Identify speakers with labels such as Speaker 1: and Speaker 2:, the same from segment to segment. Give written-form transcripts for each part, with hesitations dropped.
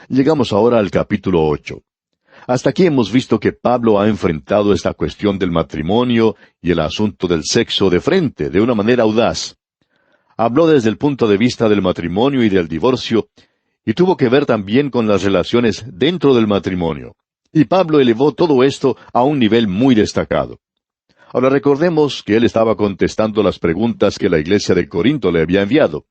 Speaker 1: Llegamos ahora al capítulo 8. Hasta aquí hemos visto que Pablo ha enfrentado esta cuestión del matrimonio y el asunto del sexo de frente, de una manera audaz. Habló desde el punto de vista del matrimonio y del divorcio, y tuvo que ver también con las relaciones dentro del matrimonio. Y Pablo elevó todo esto a un nivel muy destacado. Ahora recordemos que él estaba contestando las preguntas que la iglesia de Corinto le había enviado.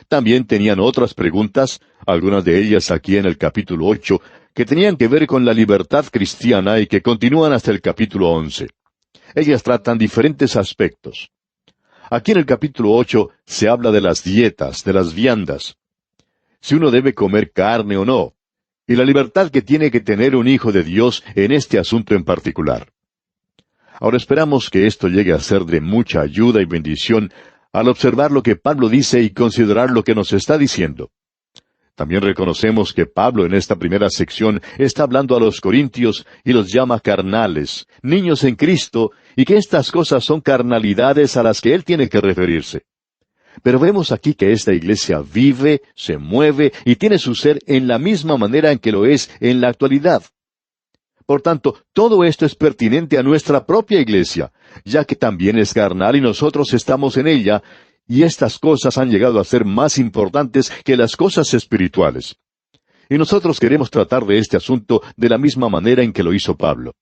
Speaker 1: También tenían otras preguntas, algunas de ellas aquí en el capítulo 8, que tenían que ver con la libertad cristiana y que continúan hasta el capítulo 11. Ellas tratan diferentes aspectos. Aquí en el capítulo 8 se habla de las dietas, de las viandas. Si uno debe comer carne o no, y la libertad que tiene que tener un hijo de Dios en este asunto en particular. Ahora esperamos que esto llegue a ser de mucha ayuda y bendición al observar lo que Pablo dice y considerar lo que nos está diciendo. También reconocemos que Pablo en esta primera sección está hablando a los corintios y los llama carnales, niños en Cristo, y que estas cosas son carnalidades a las que él tiene que referirse. Pero vemos aquí que esta iglesia vive, se mueve y tiene su ser en la misma manera en que lo es en la actualidad. Por tanto, todo esto es pertinente a nuestra propia iglesia, ya que también es carnal y nosotros estamos en ella, y estas cosas han llegado a ser más importantes que las cosas espirituales. Y nosotros queremos tratar de este asunto de la misma manera en que lo hizo Pablo.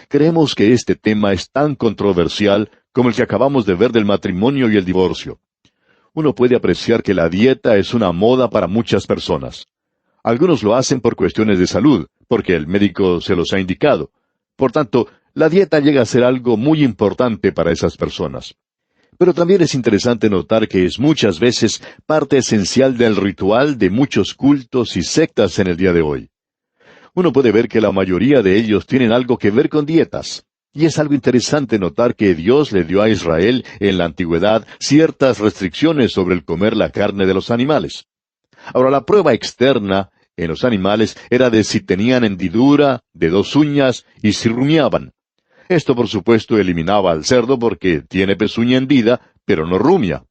Speaker 1: Creemos que este tema es tan controversial como el que acabamos de ver del matrimonio y el divorcio. Uno puede apreciar que la dieta es una moda para muchas personas. Algunos lo hacen por cuestiones de salud, porque el médico se los ha indicado. Por tanto, la dieta llega a ser algo muy importante para esas personas. Pero también es interesante notar que es muchas veces parte esencial del ritual de muchos cultos y sectas en el día de hoy. Uno puede ver que la mayoría de ellos tienen algo que ver con dietas. Y es algo interesante notar que Dios le dio a Israel en la antigüedad ciertas restricciones sobre el comer la carne de los animales. Ahora, la prueba externa en los animales era de si tenían hendidura, de 2 uñas y si rumiaban. Esto, por supuesto, eliminaba al cerdo porque tiene pezuña hendida, pero no rumia.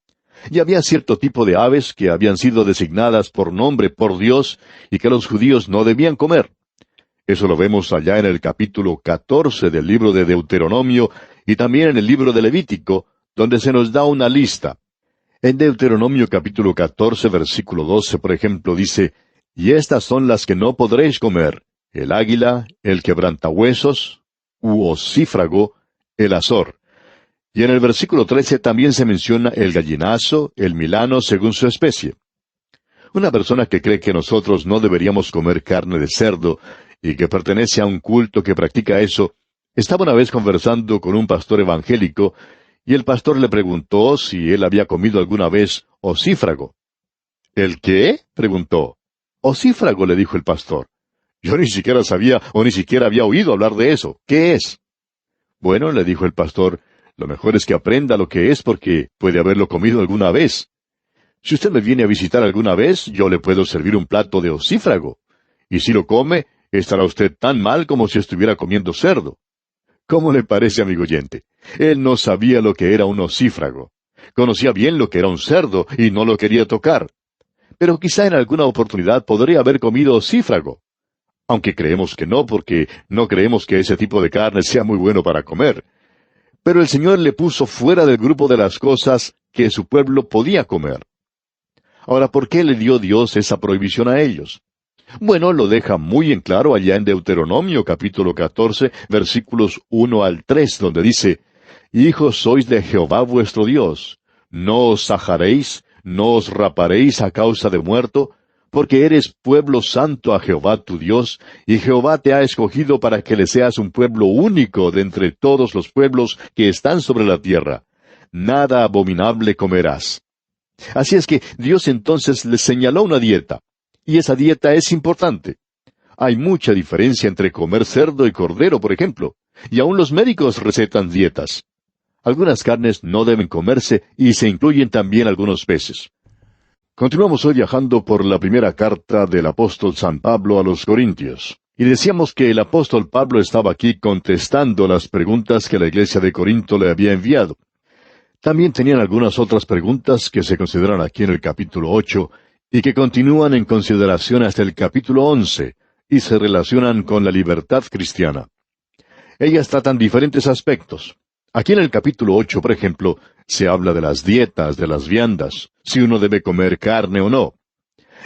Speaker 1: Y había cierto tipo de aves que habían sido designadas por nombre por Dios y que los judíos no debían comer. Eso lo vemos allá en el capítulo 14 del libro de Deuteronomio y también en el libro de Levítico, donde se nos da una lista. En Deuteronomio capítulo 14, versículo 12, por ejemplo, dice, «Y estas son las que no podréis comer, el águila, el quebrantahuesos, u ocífrago, el azor». Y en el versículo 13 también se menciona el gallinazo, el milano según su especie. Una persona que cree que nosotros no deberíamos comer carne de cerdo y que pertenece a un culto que practica eso, estaba una vez conversando con un pastor evangélico y el pastor le preguntó si él había comido alguna vez ocífrago. ¿El qué?, preguntó. Ocífrago, le dijo el pastor. Yo ni siquiera sabía o ni siquiera había oído hablar de eso. ¿Qué es? Bueno, le dijo el pastor, lo mejor es que aprenda lo que es porque puede haberlo comido alguna vez. Si usted me viene a visitar alguna vez, yo le puedo servir un plato de ocífrago. Y si lo come, estará usted tan mal como si estuviera comiendo cerdo. ¿Cómo le parece, amigo oyente? Él no sabía lo que era un ocífrago. Conocía bien lo que era un cerdo y no lo quería tocar. Pero quizá en alguna oportunidad podría haber comido ocífrago. Aunque creemos que no, porque no creemos que ese tipo de carne sea muy bueno para comer. Pero el Señor le puso fuera del grupo de las cosas que su pueblo podía comer. Ahora, ¿por qué le dio Dios esa prohibición a ellos? Bueno, lo deja muy en claro allá en Deuteronomio capítulo 14, versículos 1 al 3, donde dice, «Hijos sois de Jehová vuestro Dios. No os sajaréis, no os raparéis a causa de muerto, porque eres pueblo santo a Jehová tu Dios, y Jehová te ha escogido para que le seas un pueblo único de entre todos los pueblos que están sobre la tierra. Nada abominable comerás». Así es que Dios entonces les señaló una dieta. Y esa dieta es importante. Hay mucha diferencia entre comer cerdo y cordero, por ejemplo, y aún los médicos recetan dietas. Algunas carnes no deben comerse y se incluyen también algunos peces. Continuamos hoy viajando por la primera carta del apóstol San Pablo a los Corintios. Y decíamos que el apóstol Pablo estaba aquí contestando las preguntas que la iglesia de Corinto le había enviado. También tenían algunas otras preguntas que se consideran aquí en el capítulo 8, y que continúan en consideración hasta el capítulo 11, y se relacionan con la libertad cristiana. Ellas tratan diferentes aspectos. Aquí en el capítulo 8, por ejemplo, se habla de las dietas, de las viandas, si uno debe comer carne o no,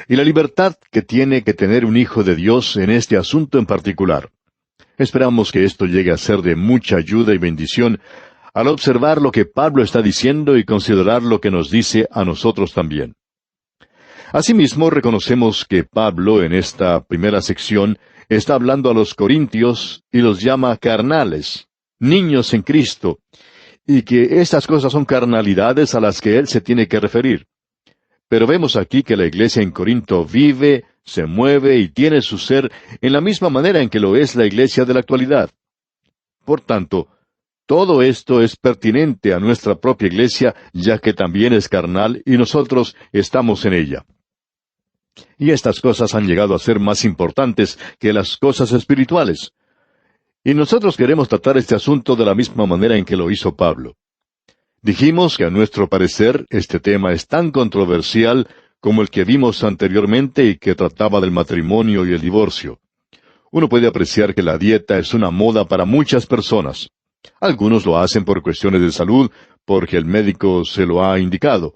Speaker 1: y la libertad que tiene que tener un hijo de Dios en este asunto en particular. Esperamos que esto llegue a ser de mucha ayuda y bendición al observar lo que Pablo está diciendo y considerar lo que nos dice a nosotros también. Asimismo, reconocemos que Pablo, en esta primera sección, está hablando a los corintios y los llama carnales, niños en Cristo, y que estas cosas son carnalidades a las que él se tiene que referir. Pero vemos aquí que la iglesia en Corinto vive, se mueve y tiene su ser en la misma manera en que lo es la iglesia de la actualidad. Por tanto, todo esto es pertinente a nuestra propia iglesia, ya que también es carnal y nosotros estamos en ella. Y estas cosas han llegado a ser más importantes que las cosas espirituales. Y nosotros queremos tratar este asunto de la misma manera en que lo hizo Pablo. Dijimos que a nuestro parecer este tema es tan controversial como el que vimos anteriormente y que trataba del matrimonio y el divorcio. Uno puede apreciar que la dieta es una moda para muchas personas. Algunos lo hacen por cuestiones de salud, porque el médico se lo ha indicado.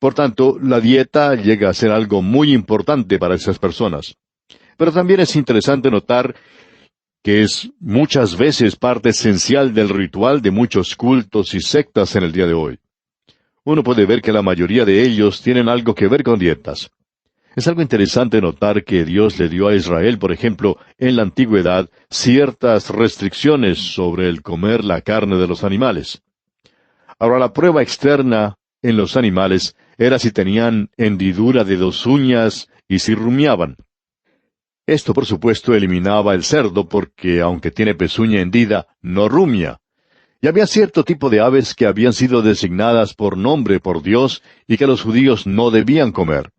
Speaker 1: Por tanto, la dieta llega a ser algo muy importante para esas personas. Pero también es interesante notar que es muchas veces parte esencial del ritual de muchos cultos y sectas en el día de hoy. Uno puede ver que la mayoría de ellos tienen algo que ver con dietas. Es algo interesante notar que Dios le dio a Israel, por ejemplo, en la antigüedad, ciertas restricciones sobre el comer la carne de los animales. Ahora, la prueba externa en los animales era si tenían hendidura de 2 uñas y si rumiaban. Esto, por supuesto, eliminaba el cerdo porque, aunque tiene pezuña hendida, no rumia. Y había cierto tipo de aves que habían sido designadas por nombre por Dios y que los judíos no debían comer.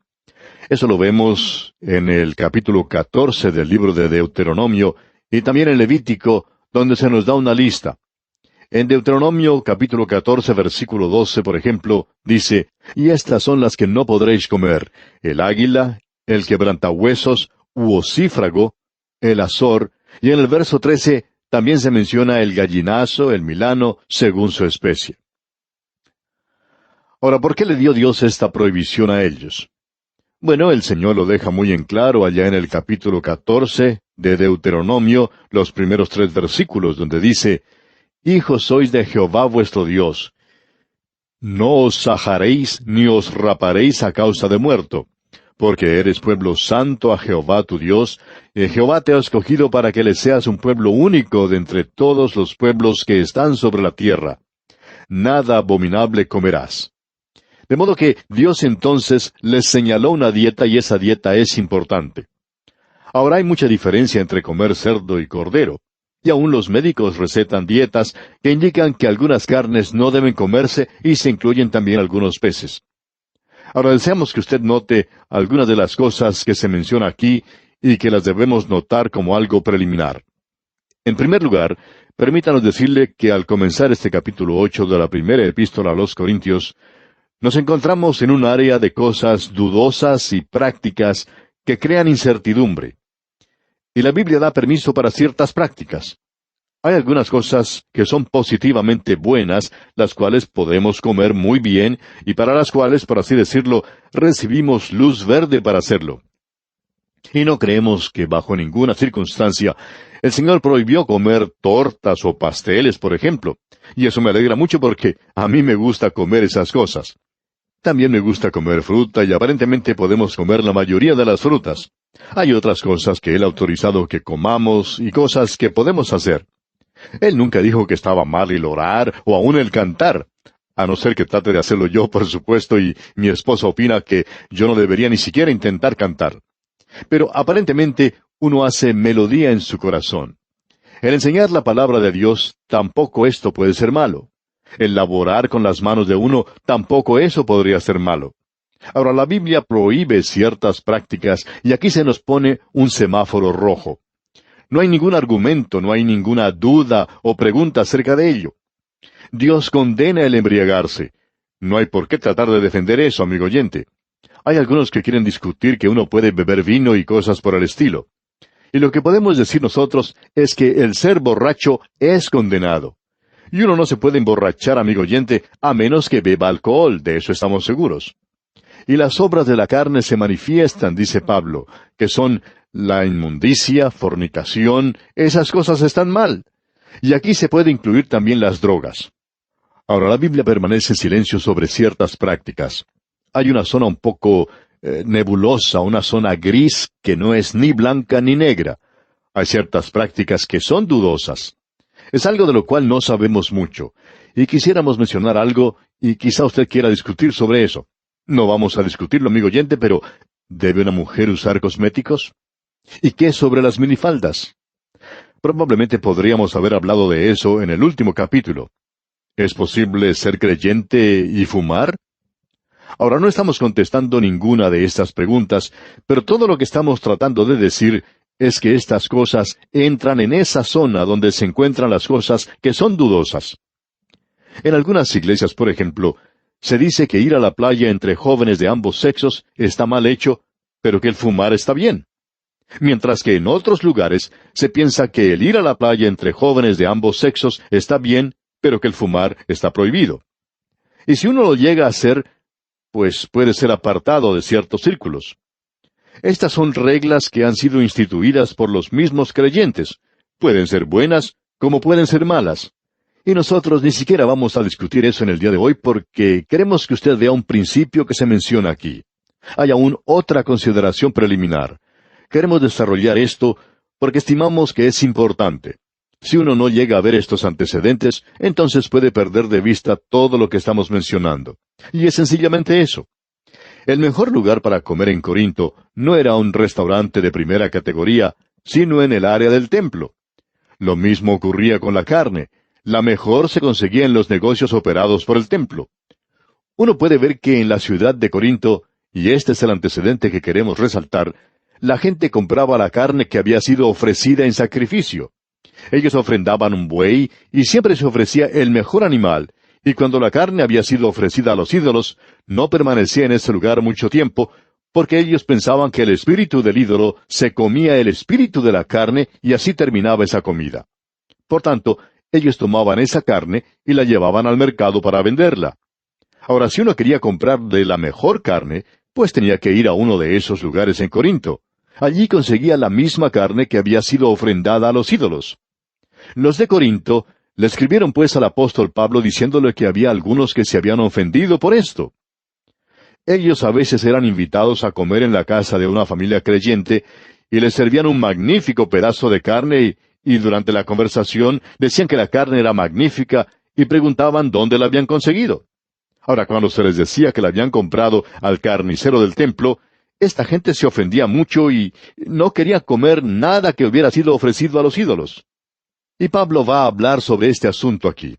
Speaker 1: Eso lo vemos en el capítulo 14 del libro de Deuteronomio y también en Levítico, donde se nos da una lista. En Deuteronomio capítulo 14, versículo 12, por ejemplo, dice, «Y estas son las que no podréis comer: el águila, el quebrantahuesos, u ocífrago, el azor», y en el verso 13 también se menciona el gallinazo, el milano, según su especie. Ahora, ¿por qué le dio Dios esta prohibición a ellos? Bueno, el Señor lo deja muy en claro allá en el capítulo 14 de Deuteronomio, los primeros 3 versículos, donde dice, «Hijos sois de Jehová vuestro Dios. No os sajaréis ni os raparéis a causa de muerto, porque eres pueblo santo a Jehová tu Dios, y Jehová te ha escogido para que le seas un pueblo único de entre todos los pueblos que están sobre la tierra. Nada abominable comerás». De modo que Dios entonces les señaló una dieta y esa dieta es importante. Ahora hay mucha diferencia entre comer cerdo y cordero. Y aún los médicos recetan dietas que indican que algunas carnes no deben comerse y se incluyen también algunos peces. Ahora deseamos que usted note algunas de las cosas que se menciona aquí y que las debemos notar como algo preliminar. En primer lugar, permítanos decirle que al comenzar este capítulo 8 de la primera epístola a los Corintios, nos encontramos en un área de cosas dudosas y prácticas que crean incertidumbre. Y la Biblia da permiso para ciertas prácticas. Hay algunas cosas que son positivamente buenas, las cuales podemos comer muy bien, y para las cuales, por así decirlo, recibimos luz verde para hacerlo. Y no creemos que bajo ninguna circunstancia el Señor prohibió comer tortas o pasteles, por ejemplo. Y eso me alegra mucho porque a mí me gusta comer esas cosas. También me gusta comer fruta y aparentemente podemos comer la mayoría de las frutas. Hay otras cosas que Él ha autorizado que comamos y cosas que podemos hacer. Él nunca dijo que estaba mal el orar o aún el cantar, a no ser que trate de hacerlo yo, por supuesto, y mi esposa opina que yo no debería ni siquiera intentar cantar. Pero aparentemente uno hace melodía en su corazón. El enseñar la palabra de Dios, tampoco esto puede ser malo. El laborar con las manos de uno, tampoco eso podría ser malo. Ahora, la Biblia prohíbe ciertas prácticas y aquí se nos pone un semáforo rojo. No hay ningún argumento, no hay ninguna duda o pregunta acerca de ello. Dios condena el embriagarse. No hay por qué tratar de defender eso, amigo oyente. Hay algunos que quieren discutir que uno puede beber vino y cosas por el estilo. Y lo que podemos decir nosotros es que el ser borracho es condenado. Y uno no se puede emborrachar, amigo oyente, a menos que beba alcohol, de eso estamos seguros. Y las obras de la carne se manifiestan, dice Pablo, que son la inmundicia, fornicación, esas cosas están mal. Y aquí se puede incluir también las drogas. Ahora, la Biblia permanece en silencio sobre ciertas prácticas. Hay una zona un poco nebulosa, una zona gris que no es ni blanca ni negra. Hay ciertas prácticas que son dudosas. Es algo de lo cual no sabemos mucho. Y quisiéramos mencionar algo, y quizá usted quiera discutir sobre eso. No vamos a discutirlo, amigo oyente, pero ¿debe una mujer usar cosméticos? ¿Y qué sobre las minifaldas? Probablemente podríamos haber hablado de eso en el último capítulo. ¿Es posible ser creyente y fumar? Ahora no estamos contestando ninguna de estas preguntas, pero todo lo que estamos tratando de decir es que estas cosas entran en esa zona donde se encuentran las cosas que son dudosas. En algunas iglesias, por ejemplo, se dice que ir a la playa entre jóvenes de ambos sexos está mal hecho, pero que el fumar está bien. Mientras que en otros lugares se piensa que el ir a la playa entre jóvenes de ambos sexos está bien, pero que el fumar está prohibido. Y si uno lo llega a hacer, pues puede ser apartado de ciertos círculos. Estas son reglas que han sido instituidas por los mismos creyentes. Pueden ser buenas como pueden ser malas. Y nosotros ni siquiera vamos a discutir eso en el día de hoy porque queremos que usted vea un principio que se menciona aquí. Hay aún otra consideración preliminar. Queremos desarrollar esto porque estimamos que es importante. Si uno no llega a ver estos antecedentes, entonces puede perder de vista todo lo que estamos mencionando. Y es sencillamente eso. El mejor lugar para comer en Corinto no era un restaurante de primera categoría, sino en el área del templo. Lo mismo ocurría con la carne. La mejor se conseguía en los negocios operados por el templo. Uno puede ver que en la ciudad de Corinto, y este es el antecedente que queremos resaltar, la gente compraba la carne que había sido ofrecida en sacrificio. Ellos ofrendaban un buey y siempre se ofrecía el mejor animal, y cuando la carne había sido ofrecida a los ídolos, no permanecía en ese lugar mucho tiempo, porque ellos pensaban que el espíritu del ídolo se comía el espíritu de la carne y así terminaba esa comida. Por tanto, ellos tomaban esa carne y la llevaban al mercado para venderla. Ahora, si uno quería comprar de la mejor carne, pues tenía que ir a uno de esos lugares en Corinto. Allí conseguía la misma carne que había sido ofrendada a los ídolos. Los de Corinto le escribieron pues al apóstol Pablo diciéndole que había algunos que se habían ofendido por esto. Ellos a veces eran invitados a comer en la casa de una familia creyente y les servían un magnífico pedazo de carne y durante la conversación decían que la carne era magnífica y preguntaban dónde la habían conseguido. Ahora, cuando se les decía que la habían comprado al carnicero del templo, esta gente se ofendía mucho y no quería comer nada que hubiera sido ofrecido a los ídolos. Y Pablo va a hablar sobre este asunto aquí.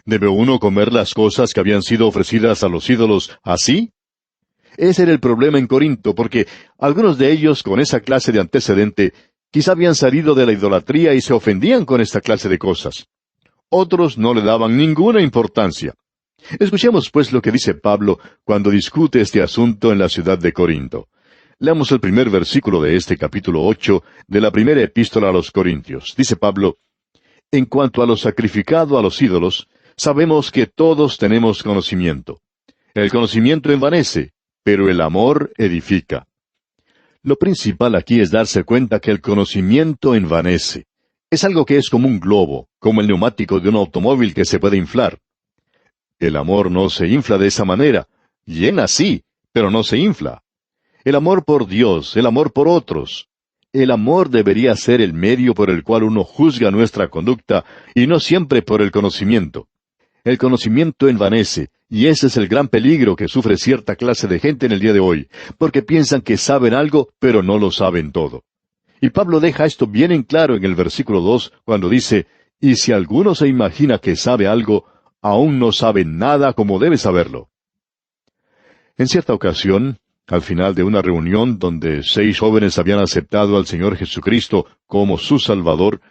Speaker 1: ¿Debe uno comer las cosas que habían sido ofrecidas a los ídolos así? Ese era el problema en Corinto, porque algunos de ellos, con esa clase de antecedente, quizá habían salido de la idolatría y se ofendían con esta clase de cosas. Otros no le daban ninguna importancia. Escuchemos pues lo que dice Pablo cuando discute este asunto en la ciudad de Corinto. Leamos el primer versículo de este capítulo 8 de la primera epístola a los Corintios. Dice Pablo: En cuanto a lo sacrificado a los ídolos, sabemos que todos tenemos conocimiento. El conocimiento envanece, pero el amor edifica. Lo principal aquí es darse cuenta que el conocimiento envanece. Es algo que es como un globo, como el neumático de un automóvil que se puede inflar. El amor no se infla de esa manera. Llena sí, pero no se infla. El amor por Dios, el amor por otros. El amor debería ser el medio por el cual uno juzga nuestra conducta y no siempre por el conocimiento. El conocimiento envanece, y ese es el gran peligro que sufre cierta clase de gente en el día de hoy, porque piensan que saben algo, pero no lo saben todo. Y Pablo deja esto bien en claro en el versículo 2, cuando dice: Y si alguno se imagina que sabe algo, aún no sabe nada como debe saberlo. En cierta ocasión, al final de una reunión donde 6 jóvenes habían aceptado al Señor Jesucristo como su Salvador,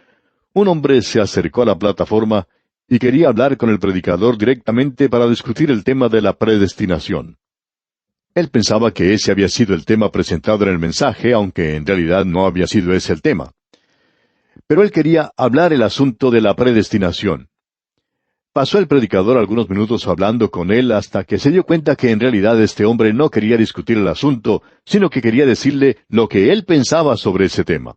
Speaker 1: un hombre se acercó a la plataforma y quería hablar con el predicador directamente para discutir el tema de la predestinación. Él pensaba que ese había sido el tema presentado en el mensaje, aunque en realidad no había sido ese el tema. Pero él quería hablar el asunto de la predestinación. Pasó el predicador algunos minutos hablando con él hasta que se dio cuenta que en realidad este hombre no quería discutir el asunto, sino que quería decirle lo que él pensaba sobre ese tema.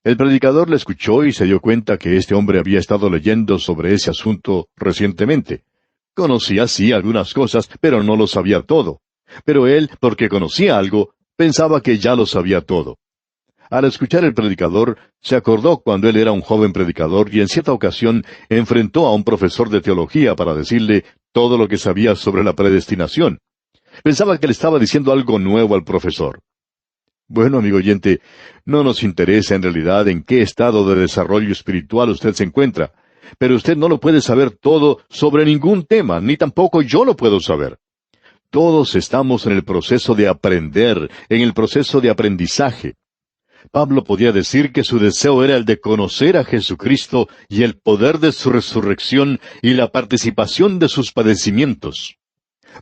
Speaker 1: El predicador le escuchó y se dio cuenta que este hombre había estado leyendo sobre ese asunto recientemente. Conocía sí algunas cosas, pero no lo sabía todo. Pero él, porque conocía algo, pensaba que ya lo sabía todo. Al escuchar el predicador, se acordó cuando él era un joven predicador y en cierta ocasión enfrentó a un profesor de teología para decirle todo lo que sabía sobre la predestinación. Pensaba que le estaba diciendo algo nuevo al profesor. Bueno, amigo oyente, no nos interesa en realidad en qué estado de desarrollo espiritual usted se encuentra, pero usted no lo puede saber todo sobre ningún tema, ni tampoco yo lo puedo saber. Todos estamos en el proceso de aprender, en el proceso de aprendizaje. Pablo podía decir que su deseo era el de conocer a Jesucristo y el poder de su resurrección y la participación de sus padecimientos.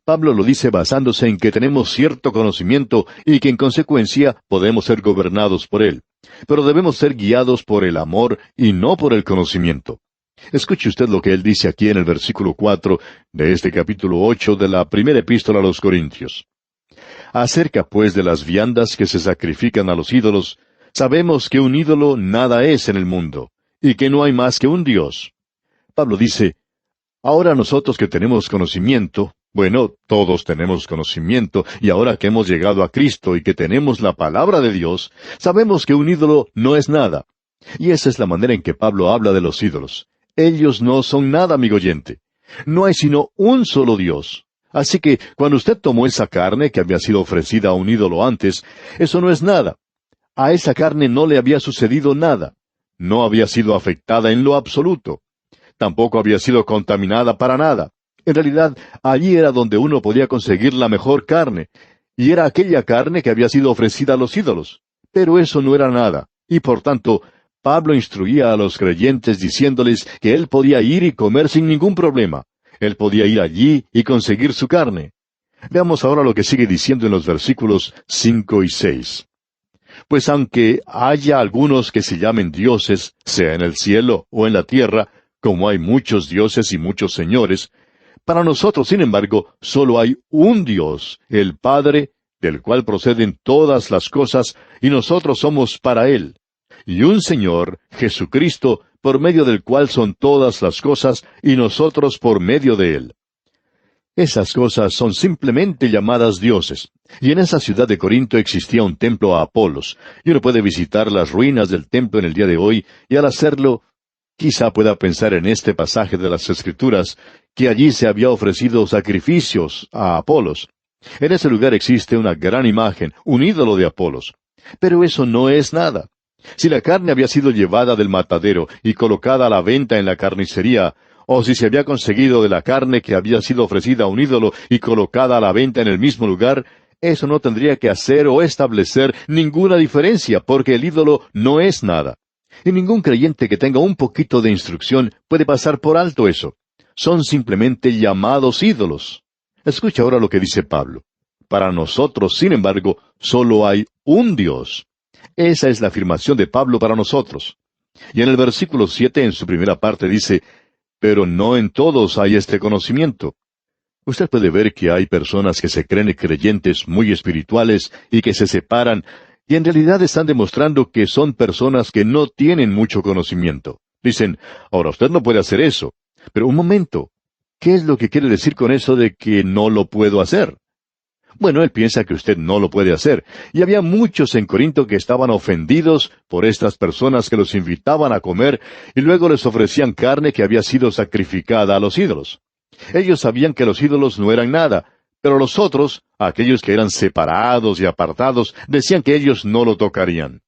Speaker 1: Pablo lo dice basándose en que tenemos cierto conocimiento y que en consecuencia podemos ser gobernados por él. Pero debemos ser guiados por el amor y no por el conocimiento. Escuche usted lo que él dice aquí en el versículo 4 de este capítulo 8 de la primera epístola a los Corintios. Acerca pues de las viandas que se sacrifican a los ídolos, sabemos que un ídolo nada es en el mundo, y que no hay más que un Dios. Pablo dice, ahora nosotros que tenemos conocimiento, bueno, todos tenemos conocimiento, y ahora que hemos llegado a Cristo y que tenemos la palabra de Dios, sabemos que un ídolo no es nada. Y esa es la manera en que Pablo habla de los ídolos. Ellos no son nada, amigo oyente. No hay sino un solo Dios. Así que cuando usted tomó esa carne que había sido ofrecida a un ídolo antes, eso no es nada. A esa carne no le había sucedido nada. No había sido afectada en lo absoluto. Tampoco había sido contaminada para nada. En realidad, allí era donde uno podía conseguir la mejor carne, y era aquella carne que había sido ofrecida a los ídolos. Pero eso no era nada, y por tanto, Pablo instruía a los creyentes diciéndoles que él podía ir y comer sin ningún problema. Él podía ir allí y conseguir su carne. Veamos ahora lo que sigue diciendo en los versículos 5 y 6. Pues aunque haya algunos que se llamen dioses, sea en el cielo o en la tierra, como hay muchos dioses y muchos señores, para nosotros, sin embargo, solo hay un Dios, el Padre, del cual proceden todas las cosas, y nosotros somos para Él. Y un Señor, Jesucristo, por medio del cual son todas las cosas, y nosotros por medio de Él. Esas cosas son simplemente llamadas dioses. Y en esa ciudad de Corinto existía un templo a Apolos, y uno puede visitar las ruinas del templo en el día de hoy, y al hacerlo, quizá pueda pensar en este pasaje de las Escrituras, que allí se había ofrecido sacrificios a Apolos. En ese lugar existe una gran imagen, un ídolo de Apolos. Pero eso no es nada. Si la carne había sido llevada del matadero y colocada a la venta en la carnicería, o si se había conseguido de la carne que había sido ofrecida a un ídolo y colocada a la venta en el mismo lugar, eso no tendría que hacer o establecer ninguna diferencia, porque el ídolo no es nada. Y ningún creyente que tenga un poquito de instrucción puede pasar por alto eso. Son simplemente llamados ídolos. Escucha ahora lo que dice Pablo. Para nosotros, sin embargo, solo hay un Dios. Esa es la afirmación de Pablo para nosotros. Y en el versículo 7, en su primera parte, dice, pero no en todos hay este conocimiento. Usted puede ver que hay personas que se creen creyentes muy espirituales y que se separan, y en realidad están demostrando que son personas que no tienen mucho conocimiento. Dicen, ahora usted no puede hacer eso. Pero un momento, ¿qué es lo que quiere decir con eso de que no lo puedo hacer? Bueno, él piensa que usted no lo puede hacer. Y había muchos en Corinto que estaban ofendidos por estas personas que los invitaban a comer y luego les ofrecían carne que había sido sacrificada a los ídolos. Ellos sabían que los ídolos no eran nada, pero los otros, aquellos que eran separados y apartados, decían que ellos no lo tocarían.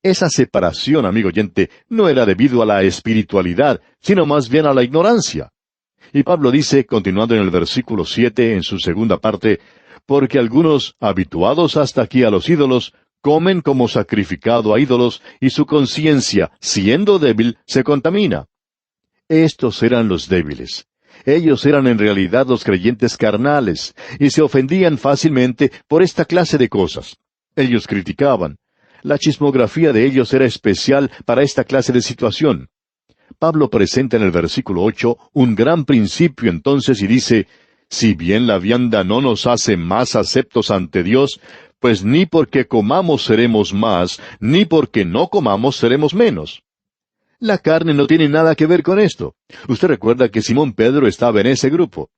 Speaker 1: Esa separación, amigo oyente, no era debido a la espiritualidad, sino más bien a la ignorancia. Y Pablo dice, continuando en el versículo 7, en su segunda parte, porque algunos, habituados hasta aquí a los ídolos, comen como sacrificado a ídolos, y su conciencia, siendo débil, se contamina. Estos eran los débiles. Ellos eran en realidad los creyentes carnales, y se ofendían fácilmente por esta clase de cosas. Ellos criticaban. La chismografía de ellos era especial para esta clase de situación. Pablo presenta en el versículo 8 un gran principio entonces y dice, si bien la vianda no nos hace más aceptos ante Dios, pues ni porque comamos seremos más, ni porque no comamos seremos menos. La carne no tiene nada que ver con esto. Usted recuerda que Simón Pedro estaba en ese grupo.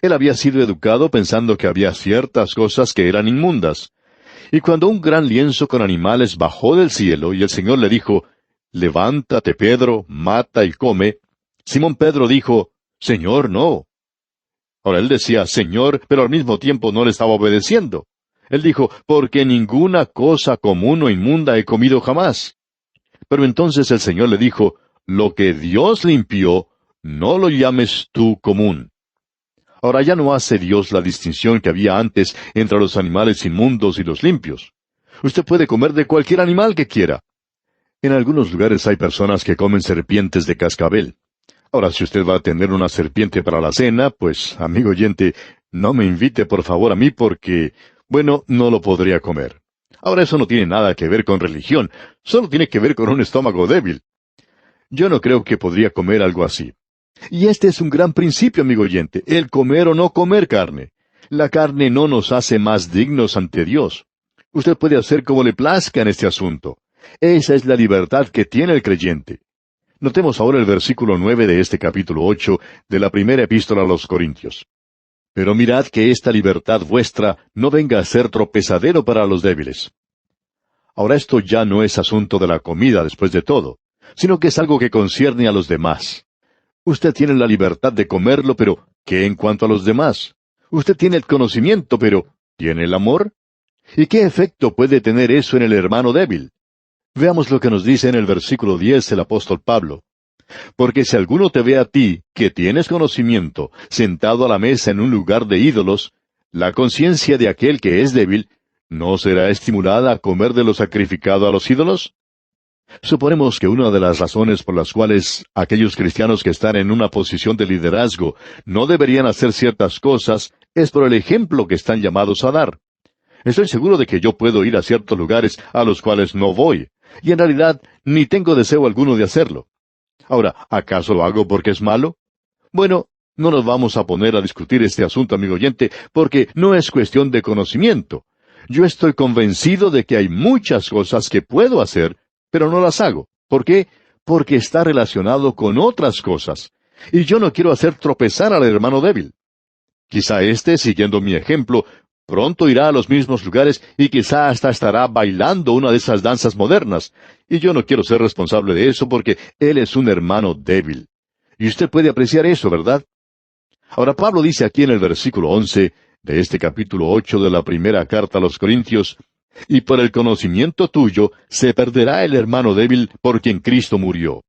Speaker 1: Él había sido educado pensando que había ciertas cosas que eran inmundas. Y cuando un gran lienzo con animales bajó del cielo y el Señor le dijo, levántate, Pedro, mata y come, Simón Pedro dijo, Señor, no. Ahora él decía, Señor, pero al mismo tiempo no le estaba obedeciendo. Él dijo, porque ninguna cosa común o inmunda he comido jamás. Pero entonces el Señor le dijo, lo que Dios limpió, no lo llames tú común. Ahora ya no hace Dios la distinción que había antes entre los animales inmundos y los limpios. Usted puede comer de cualquier animal que quiera. En algunos lugares hay personas que comen serpientes de cascabel. Ahora, si usted va a tener una serpiente para la cena, pues, amigo oyente, no me invite por favor a mí porque, bueno, no lo podría comer. Ahora eso no tiene nada que ver con religión, solo tiene que ver con un estómago débil. Yo no creo que podría comer algo así. Y este es un gran principio, amigo oyente, el comer o no comer carne. La carne no nos hace más dignos ante Dios. Usted puede hacer como le plazca en este asunto. Esa es la libertad que tiene el creyente. Notemos ahora el versículo 9 de este capítulo 8 de la primera epístola a los Corintios. Pero mirad que esta libertad vuestra no venga a ser tropezadero para los débiles. Ahora esto ya no es asunto de la comida después de todo, sino que es algo que concierne a los demás. Usted tiene la libertad de comerlo, pero ¿qué en cuanto a los demás? Usted tiene el conocimiento, pero ¿tiene el amor? ¿Y qué efecto puede tener eso en el hermano débil? Veamos lo que nos dice en el versículo 10 el apóstol Pablo. Porque si alguno te ve a ti, que tienes conocimiento, sentado a la mesa en un lugar de ídolos, la conciencia de aquel que es débil, ¿no será estimulada a comer de lo sacrificado a los ídolos? Suponemos que una de las razones por las cuales aquellos cristianos que están en una posición de liderazgo no deberían hacer ciertas cosas es por el ejemplo que están llamados a dar. Estoy seguro de que yo puedo ir a ciertos lugares a los cuales no voy, y en realidad ni tengo deseo alguno de hacerlo. Ahora, ¿acaso lo hago porque es malo? Bueno, no nos vamos a poner a discutir este asunto, amigo oyente, porque no es cuestión de conocimiento. Yo estoy convencido de que hay muchas cosas que puedo hacer, pero no las hago. ¿Por qué? Porque está relacionado con otras cosas. Y yo no quiero hacer tropezar al hermano débil. Quizá éste, siguiendo mi ejemplo, pronto irá a los mismos lugares y quizá hasta estará bailando una de esas danzas modernas. Y yo no quiero ser responsable de eso porque él es un hermano débil. Y usted puede apreciar eso, ¿verdad? Ahora Pablo dice aquí en el versículo 11 de este capítulo 8 de la primera carta a los Corintios, y por el conocimiento tuyo se perderá el hermano débil por quien Cristo murió.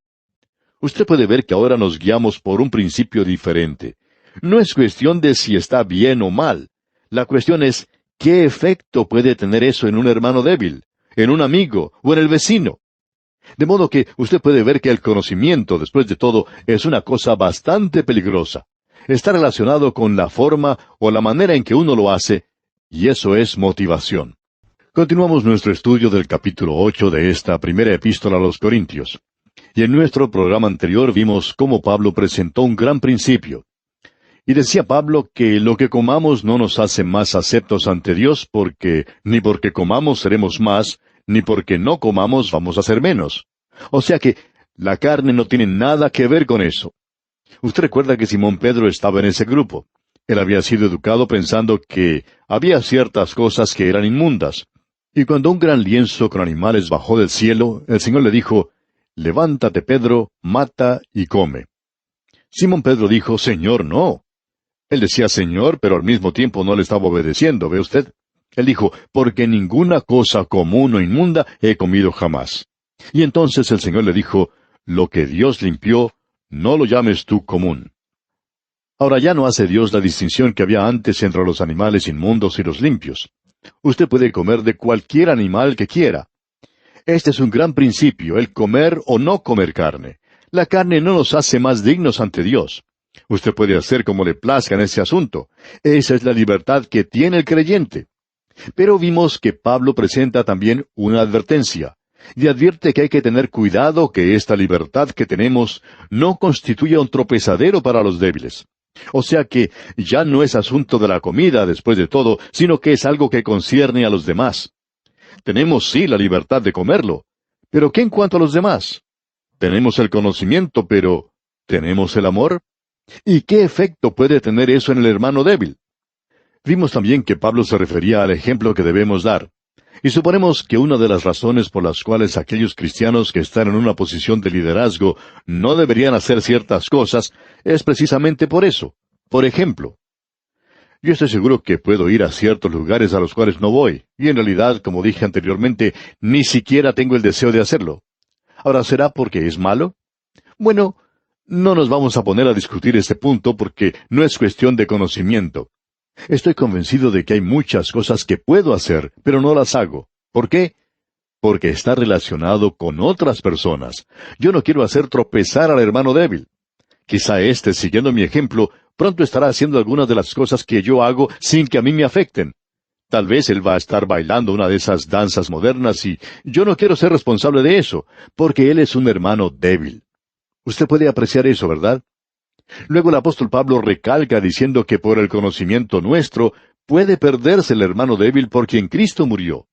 Speaker 1: Usted puede ver que ahora nos guiamos por un principio diferente. No es cuestión de si está bien o mal. La cuestión es, ¿qué efecto puede tener eso en un hermano débil, en un amigo o en el vecino? De modo que usted puede ver que el conocimiento, después de todo, es una cosa bastante peligrosa. Está relacionado con la forma o la manera en que uno lo hace, y eso es motivación. Continuamos nuestro estudio del capítulo 8 de esta primera epístola a los Corintios. Y en nuestro programa anterior vimos cómo Pablo presentó un gran principio. Y decía Pablo que lo que comamos no nos hace más aceptos ante Dios porque ni porque comamos seremos más, ni porque no comamos vamos a ser menos. O sea que la carne no tiene nada que ver con eso. Usted recuerda que Simón Pedro estaba en ese grupo. Él había sido educado pensando que había ciertas cosas que eran inmundas. Y cuando un gran lienzo con animales bajó del cielo, el Señor le dijo, levántate, Pedro, mata y come. Simón Pedro dijo, Señor, no. Él decía Señor, pero al mismo tiempo no le estaba obedeciendo, ¿ve usted? Él dijo, porque ninguna cosa común o inmunda he comido jamás. Y entonces el Señor le dijo, lo que Dios limpió, no lo llames tú común. Ahora ya no hace Dios la distinción que había antes entre los animales inmundos y los limpios. Usted puede comer de cualquier animal que quiera. Este es un gran principio, el comer o no comer carne. La carne no nos hace más dignos ante Dios. Usted puede hacer como le plazca en ese asunto. Esa es la libertad que tiene el creyente. Pero vimos que Pablo presenta también una advertencia, y advierte que hay que tener cuidado que esta libertad que tenemos no constituya un tropezadero para los débiles. O sea que ya no es asunto de la comida, después de todo, sino que es algo que concierne a los demás. Tenemos sí la libertad de comerlo, pero ¿qué en cuanto a los demás? Tenemos el conocimiento, pero ¿tenemos el amor? ¿Y qué efecto puede tener eso en el hermano débil? Vimos también que Pablo se refería al ejemplo que debemos dar. Y suponemos que una de las razones por las cuales aquellos cristianos que están en una posición de liderazgo no deberían hacer ciertas cosas es precisamente por eso. Por ejemplo, yo estoy seguro que puedo ir a ciertos lugares a los cuales no voy, y en realidad, como dije anteriormente, ni siquiera tengo el deseo de hacerlo. Ahora, ¿será porque es malo? Bueno, no nos vamos a poner a discutir este punto porque no es cuestión de conocimiento. Estoy convencido de que hay muchas cosas que puedo hacer, pero no las hago. ¿Por qué? Porque está relacionado con otras personas. Yo no quiero hacer tropezar al hermano débil. Quizá éste, siguiendo mi ejemplo, pronto estará haciendo algunas de las cosas que yo hago sin que a mí me afecten. Tal vez él va a estar bailando una de esas danzas modernas y yo no quiero ser responsable de eso, porque él es un hermano débil. Usted puede apreciar eso, ¿verdad? Luego el apóstol Pablo recalca diciendo que por el conocimiento nuestro puede perderse el hermano débil por quien Cristo murió.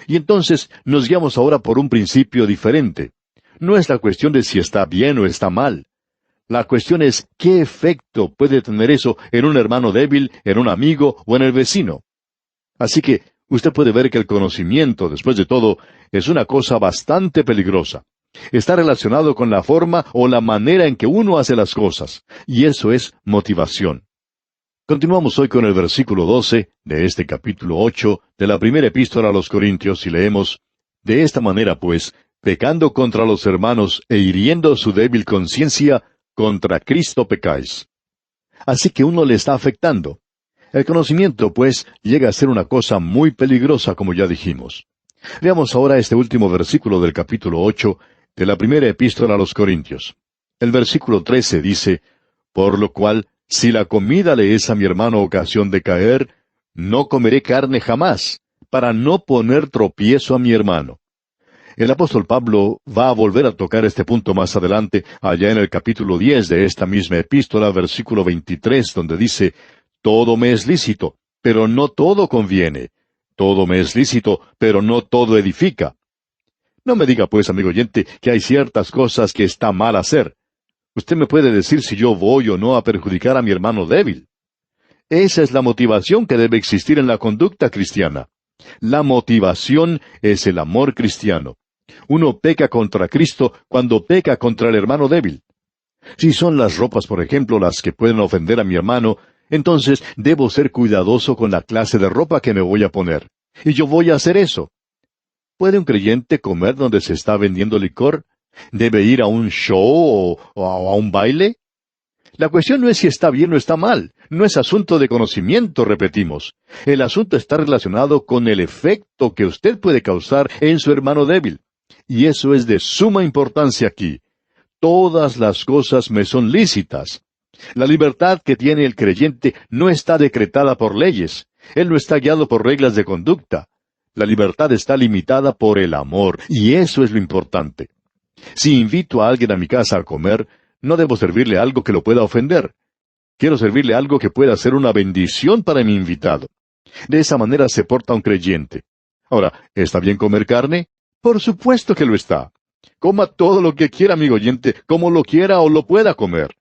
Speaker 1: Y entonces nos guiamos ahora por un principio diferente. No es la cuestión de si está bien o está mal. La cuestión es qué efecto puede tener eso en un hermano débil, en un amigo o en el vecino. Así que usted puede ver que el conocimiento, después de todo, es una cosa bastante peligrosa. Está relacionado con la forma o la manera en que uno hace las cosas, y eso es motivación. Continuamos hoy con el versículo 12 de este capítulo 8 de la primera epístola a los Corintios y leemos: De esta manera, pues, pecando contra los hermanos e hiriendo su débil conciencia, contra Cristo pecáis. Así que uno le está afectando. El conocimiento, pues, llega a ser una cosa muy peligrosa, como ya dijimos. Veamos ahora este último versículo del capítulo 8 de la primera epístola a los Corintios. El versículo 13 dice: Por lo cual, si la comida le es a mi hermano ocasión de caer, no comeré carne jamás, para no poner tropiezo a mi hermano. El apóstol Pablo va a volver a tocar este punto más adelante, allá en el capítulo 10 de esta misma epístola, versículo 23, donde dice: Todo me es lícito, pero no todo conviene. Todo me es lícito, pero no todo edifica. No me diga pues, amigo oyente, que hay ciertas cosas que está mal hacer. Usted me puede decir si yo voy o no a perjudicar a mi hermano débil. Esa es la motivación que debe existir en la conducta cristiana. La motivación es el amor cristiano. Uno peca contra Cristo cuando peca contra el hermano débil. Si son las ropas, por ejemplo, las que pueden ofender a mi hermano, entonces debo ser cuidadoso con la clase de ropa que me voy a poner. Y yo voy a hacer eso. ¿Puede un creyente comer donde se está vendiendo licor? ¿Debe ir a un show o a un baile? La cuestión no es si está bien o está mal. No es asunto de conocimiento, repetimos. El asunto está relacionado con el efecto que usted puede causar en su hermano débil. Y eso es de suma importancia aquí. Todas las cosas me son lícitas. La libertad que tiene el creyente no está decretada por leyes. Él no está guiado por reglas de conducta. La libertad está limitada por el amor, y eso es lo importante. Si invito a alguien a mi casa a comer, no debo servirle algo que lo pueda ofender. Quiero servirle algo que pueda ser una bendición para mi invitado. De esa manera se porta un creyente. Ahora, ¿está bien comer carne? Por supuesto que lo está. Coma todo lo que quiera, amigo oyente, como lo quiera o lo pueda comer.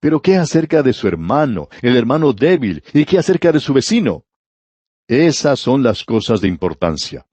Speaker 1: Pero ¿qué acerca de su hermano, el hermano débil? ¿Y qué acerca de su vecino? Esas son las cosas de importancia.